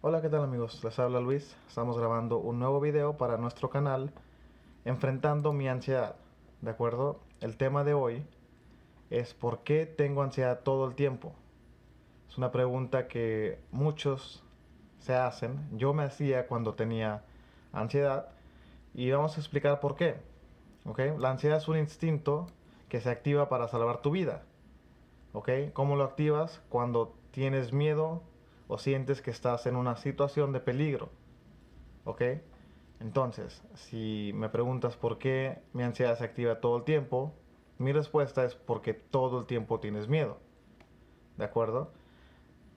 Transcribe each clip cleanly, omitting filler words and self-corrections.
Hola, ¿qué tal amigos? Les habla Luis. Estamos grabando un nuevo video para nuestro canal enfrentando mi ansiedad. ¿De acuerdo? El tema de hoy es ¿por qué tengo ansiedad todo el tiempo? Es una pregunta que muchos se hacen. Yo me hacía cuando tenía ansiedad y vamos a explicar por qué. ¿Ok? La ansiedad es un instinto que se activa para salvar tu vida. ¿Ok? ¿Cómo lo activas? Cuando tienes miedo o sientes que estás en una situación de peligro. ¿Ok? Entonces, si me preguntas por qué mi ansiedad se activa todo el tiempo, mi respuesta es porque todo el tiempo tienes miedo. ¿De acuerdo?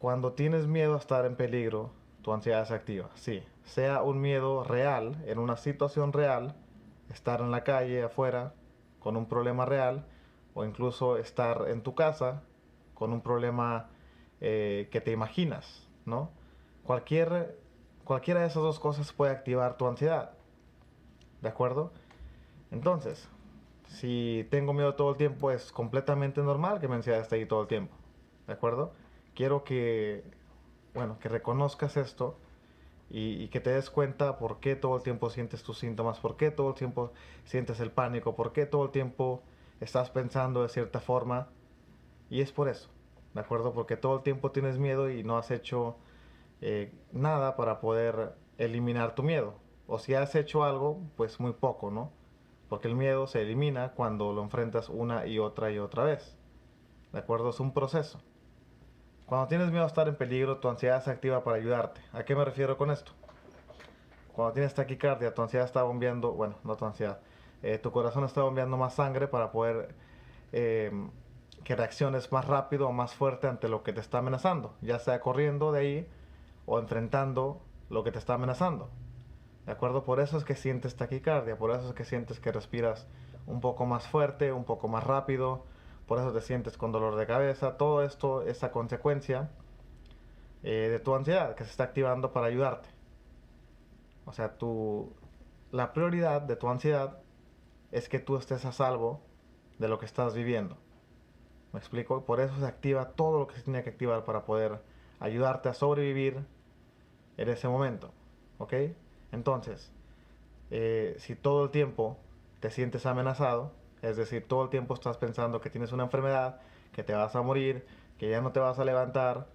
Cuando tienes miedo a estar en peligro, tu ansiedad se activa. Sí, sea un miedo real, en una situación real, estar en la calle, afuera, con un problema real, o incluso estar en tu casa con un problema que te imaginas, ¿no? Cualquier, cualquiera de esas dos cosas puede activar tu ansiedad. ¿De acuerdo? Entonces, si tengo miedo todo el tiempo, es completamente normal que mi ansiedad esté ahí todo el tiempo. ¿De acuerdo? Quiero que, bueno, que reconozcas esto y que te des cuenta por qué todo el tiempo sientes tus síntomas, por qué todo el tiempo sientes el pánico, por qué todo el tiempo estás pensando de cierta forma. Y es por eso, ¿de acuerdo? Porque todo el tiempo tienes miedo y no has hecho nada para poder eliminar tu miedo. O si has hecho algo, pues muy poco, ¿no? Porque el miedo se elimina cuando lo enfrentas una y otra vez. ¿De acuerdo? Es un proceso. Cuando tienes miedo a estar en peligro, tu ansiedad se activa para ayudarte. ¿A qué me refiero con esto? Cuando tienes taquicardia, tu ansiedad está bombeando, bueno, no tu ansiedad, tu corazón está bombeando más sangre para poder eh, que reacciones más rápido o más fuerte ante lo que te está amenazando, ya sea corriendo de ahí o enfrentando lo que te está amenazando. ¿De acuerdo? Por eso es que sientes taquicardia, por eso es que sientes que respiras un poco más fuerte, un poco más rápido, por eso te sientes con dolor de cabeza. Todo esto es a consecuencia de tu ansiedad que se está activando para ayudarte. O sea, la prioridad de tu ansiedad es que tú estés a salvo de lo que estás viviendo. ¿Me explico? Por eso se activa todo lo que se tiene que activar para poder ayudarte a sobrevivir en ese momento. ¿Ok? Entonces, si todo el tiempo te sientes amenazado, es decir, todo el tiempo estás pensando que tienes una enfermedad, que te vas a morir, que ya no te vas a levantar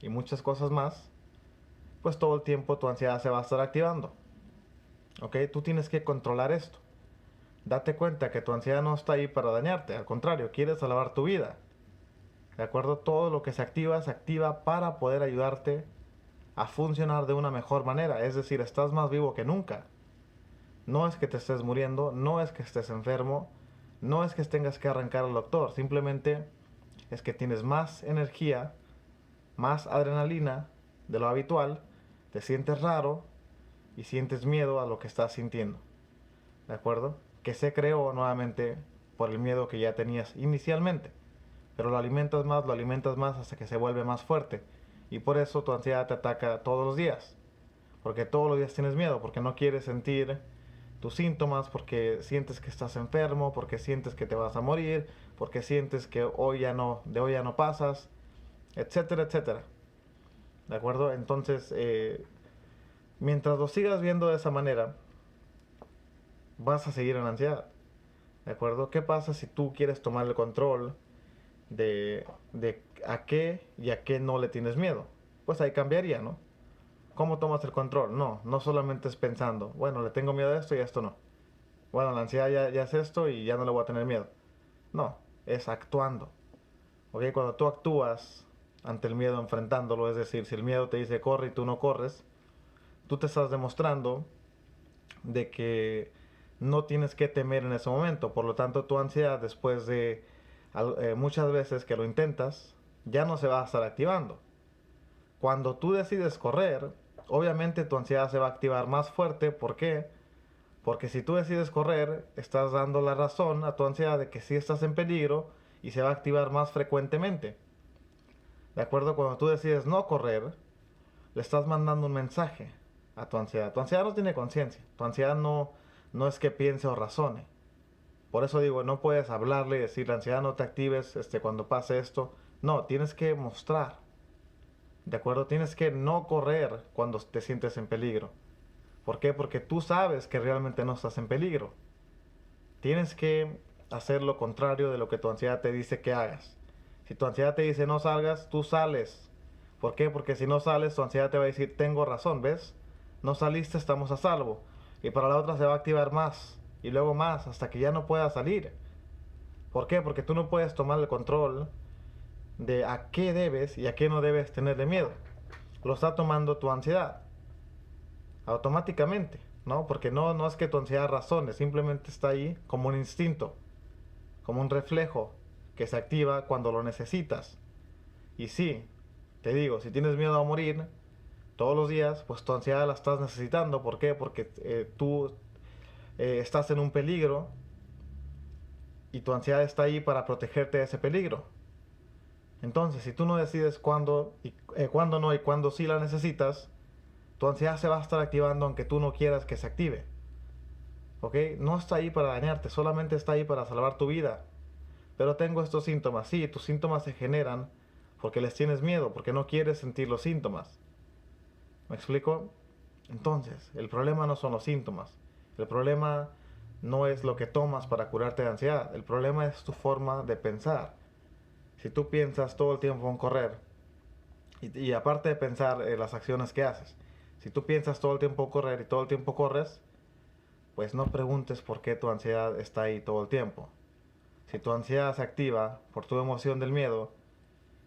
y muchas cosas más, pues todo el tiempo tu ansiedad se va a estar activando. ¿Ok? Tú tienes que controlar esto. Date cuenta que tu ansiedad no está ahí para dañarte, al contrario, quiere salvar tu vida. ¿De acuerdo? Todo lo que se activa para poder ayudarte a funcionar de una mejor manera. Es decir, estás más vivo que nunca. No es que te estés muriendo, no es que estés enfermo, no es que tengas que arrancar al doctor, simplemente es que tienes más energía, más adrenalina de lo habitual, te sientes raro y sientes miedo a lo que estás sintiendo. ¿De acuerdo? Que se creó nuevamente por el miedo que ya tenías inicialmente. Pero lo alimentas más hasta que se vuelve más fuerte. Y por eso tu ansiedad te ataca todos los días. Porque todos los días tienes miedo, porque no quieres sentir tus síntomas, porque sientes que estás enfermo, porque sientes que te vas a morir, porque sientes que de hoy ya no pasas, etcétera, etcétera. ¿De acuerdo? Entonces, mientras lo sigas viendo de esa manera, vas a seguir en ansiedad. ¿De acuerdo? ¿Qué pasa si tú quieres tomar el control de a qué y a qué no le tienes miedo? Pues ahí cambiaría, ¿no? ¿Cómo tomas el control? No, no solamente es pensando, bueno, le tengo miedo a esto y a esto no. Bueno, la ansiedad ya es esto y ya no le voy a tener miedo. No, es actuando. ¿Ok? Cuando tú actúas ante el miedo enfrentándolo, es decir, si el miedo te dice corre y tú no corres, tú te estás demostrando de que no tienes que temer en ese momento. Por lo tanto, tu ansiedad, después de muchas veces que lo intentas, ya no se va a estar activando. Cuando tú decides correr, obviamente tu ansiedad se va a activar más fuerte. ¿Por qué? Porque si tú decides correr, estás dando la razón a tu ansiedad de que sí estás en peligro y se va a activar más frecuentemente. ¿De acuerdo? Cuando tú decides no correr, le estás mandando un mensaje a tu ansiedad. Tu ansiedad no tiene conciencia. Tu ansiedad no es que piense o razone. Por eso digo, no puedes hablarle y decirle, ansiedad, no te actives cuando pase esto. No, tienes que mostrar. ¿De acuerdo? Tienes que no correr cuando te sientes en peligro. ¿Por qué? Porque tú sabes que realmente no estás en peligro. Tienes que hacer lo contrario de lo que tu ansiedad te dice que hagas. Si tu ansiedad te dice no salgas, tú sales. ¿Por qué? Porque si no sales, tu ansiedad te va a decir, tengo razón, ¿ves? No saliste, estamos a salvo. Y para la otra se va a activar más. Y luego más, hasta que ya no puedas salir. ¿Por qué? Porque tú no puedes tomar el control de a qué debes y a qué no debes tenerle miedo. Lo está tomando tu ansiedad. Automáticamente, ¿no? Porque no es que tu ansiedad razone, simplemente está ahí como un instinto, como un reflejo que se activa cuando lo necesitas. Y sí, te digo, si tienes miedo a morir todos los días, pues tu ansiedad la estás necesitando. ¿Por qué? Porque tú estás en un peligro y tu ansiedad está ahí para protegerte de ese peligro. Entonces, si tú no decides cuándo no y cuándo sí la necesitas, tu ansiedad se va a estar activando aunque tú no quieras que se active. ¿Ok? No está ahí para dañarte, solamente está ahí para salvar tu vida. Pero tengo estos síntomas. Sí, tus síntomas se generan porque les tienes miedo, porque no quieres sentir los síntomas. ¿Me explico? Entonces, el problema no son los síntomas. El problema no es lo que tomas para curarte de ansiedad. El problema es tu forma de pensar. Si tú piensas todo el tiempo en correr, y aparte de pensar las acciones que haces, si tú piensas todo el tiempo en correr y todo el tiempo corres, pues no preguntes por qué tu ansiedad está ahí todo el tiempo. Si tu ansiedad se activa por tu emoción del miedo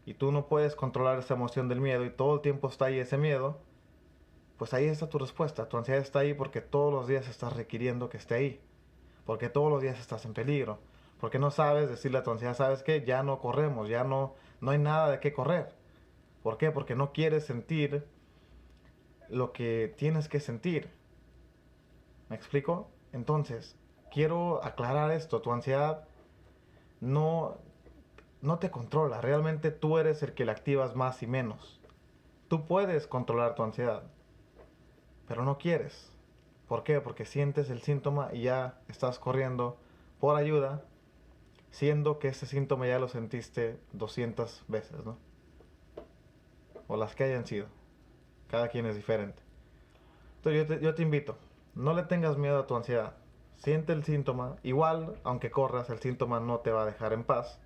y tú no puedes controlar esa emoción del miedo y todo el tiempo está ahí ese miedo, pues ahí está tu respuesta. Tu ansiedad está ahí porque todos los días estás requiriendo que esté ahí. Porque todos los días estás en peligro. Porque no sabes decirle a tu ansiedad, ¿sabes qué? Ya no corremos, no hay nada de qué correr. ¿Por qué? Porque no quieres sentir lo que tienes que sentir. ¿Me explico? Entonces, quiero aclarar esto. Tu ansiedad no, no te controla. Realmente tú eres el que la activas más y menos. Tú puedes controlar tu ansiedad, pero no quieres. ¿Por qué? Porque sientes el síntoma y ya estás corriendo por ayuda, siendo que ese síntoma ya lo sentiste 200 veces, ¿no? O las que hayan sido. Cada quien es diferente. Entonces yo te invito, no le tengas miedo a tu ansiedad. Siente el síntoma. Igual, aunque corras, el síntoma no te va a dejar en paz.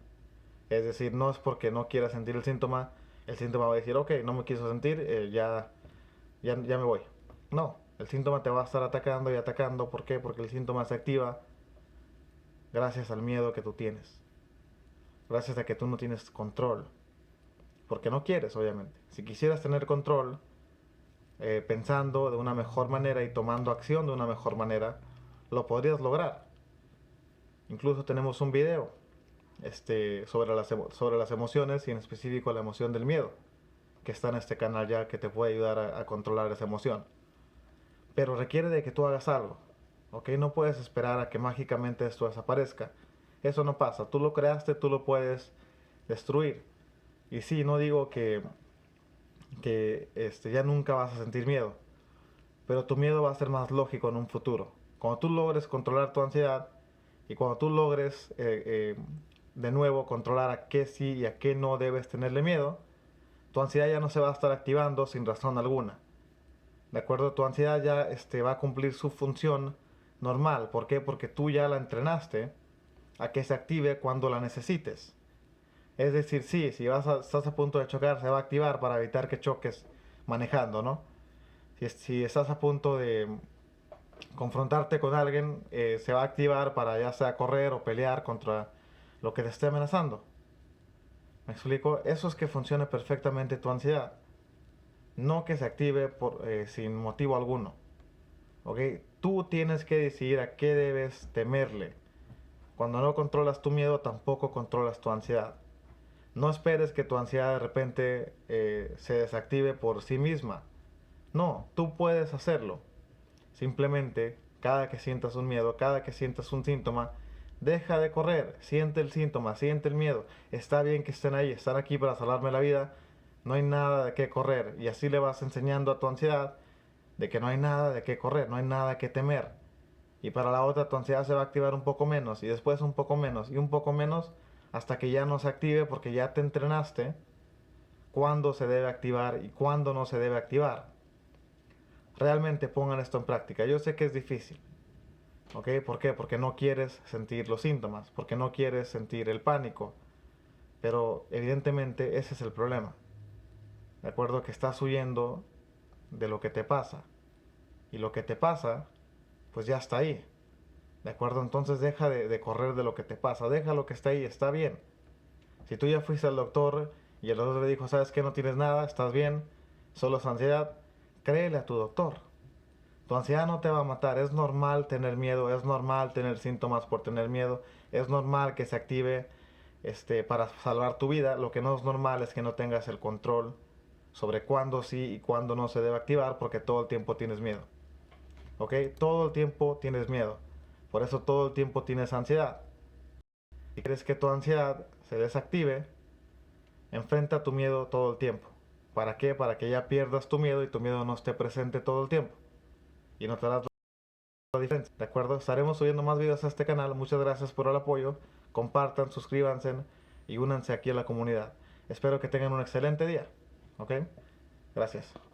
Es decir, no es porque no quieras sentir el síntoma va a decir, ok, no me quiso sentir, ya me voy. No, el síntoma te va a estar atacando y atacando. ¿Por qué? Porque el síntoma se activa gracias al miedo que tú tienes. Gracias a que tú no tienes control. Porque no quieres, obviamente. Si quisieras tener control, pensando de una mejor manera y tomando acción de una mejor manera, lo podrías lograr. Incluso tenemos un video sobre las emociones y en específico la emoción del miedo, que está en este canal ya que te puede ayudar a controlar esa emoción. Pero requiere de que tú hagas algo. ¿Ok? No puedes esperar a que mágicamente esto desaparezca. Eso no pasa. Tú lo creaste, tú lo puedes destruir. Y sí, no digo que ya nunca vas a sentir miedo, pero tu miedo va a ser más lógico en un futuro. Cuando tú logres controlar tu ansiedad y cuando tú logres de nuevo controlar a qué sí y a qué no debes tenerle miedo, tu ansiedad ya no se va a estar activando sin razón alguna. ¿De acuerdo? Tu ansiedad ya va a cumplir su función normal. ¿Por qué? Porque tú ya la entrenaste a que se active cuando la necesites. Es decir, sí, si estás a punto de chocar, se va a activar para evitar que choques manejando, ¿no? Si estás a punto de confrontarte con alguien, se va a activar para ya sea correr o pelear contra lo que te esté amenazando. ¿Me explico? Eso es que funcione perfectamente tu ansiedad. No que se active sin motivo alguno. ¿Ok? Tú tienes que decidir a qué debes temerle. Cuando no controlas tu miedo, tampoco controlas tu ansiedad. No esperes que tu ansiedad de repente se desactive por sí misma. No, tú puedes hacerlo. Simplemente, cada que sientas un miedo, cada que sientas un síntoma, deja de correr, siente el síntoma, siente el miedo. Está bien que estén ahí, están aquí para salvarme la vida. No hay nada de qué correr. Y así le vas enseñando a tu ansiedad de que no hay nada de qué correr, no hay nada que temer. Y para la otra tu ansiedad se va a activar un poco menos y después un poco menos y un poco menos hasta que ya no se active porque ya te entrenaste cuándo se debe activar y cuándo no se debe activar. Realmente pongan esto en práctica. Yo sé que es difícil. ¿Ok? ¿Por qué? Porque no quieres sentir los síntomas, porque no quieres sentir el pánico. Pero evidentemente ese es el problema. ¿De acuerdo? Que estás huyendo de lo que te pasa. Y lo que te pasa, pues ya está ahí. ¿De acuerdo? Entonces deja de correr de lo que te pasa. Deja lo que está ahí, está bien. Si tú ya fuiste al doctor y el doctor le dijo, sabes que no tienes nada, estás bien, solo es ansiedad, créele a tu doctor. Tu ansiedad no te va a matar. Es normal tener miedo, es normal tener síntomas por tener miedo, es normal que se active para salvar tu vida. Lo que no es normal es que no tengas el control sobre cuándo sí y cuándo no se debe activar, porque todo el tiempo tienes miedo. ¿Ok? Todo el tiempo tienes miedo. Por eso todo el tiempo tienes ansiedad. Si quieres que tu ansiedad se desactive, enfrenta tu miedo todo el tiempo. ¿Para qué? Para que ya pierdas tu miedo y tu miedo no esté presente todo el tiempo. Y notarás la diferencia. ¿De acuerdo? Estaremos subiendo más videos a este canal. Muchas gracias por el apoyo. Compartan, suscríbanse y únanse aquí a la comunidad. Espero que tengan un excelente día. ¿Ok? Gracias.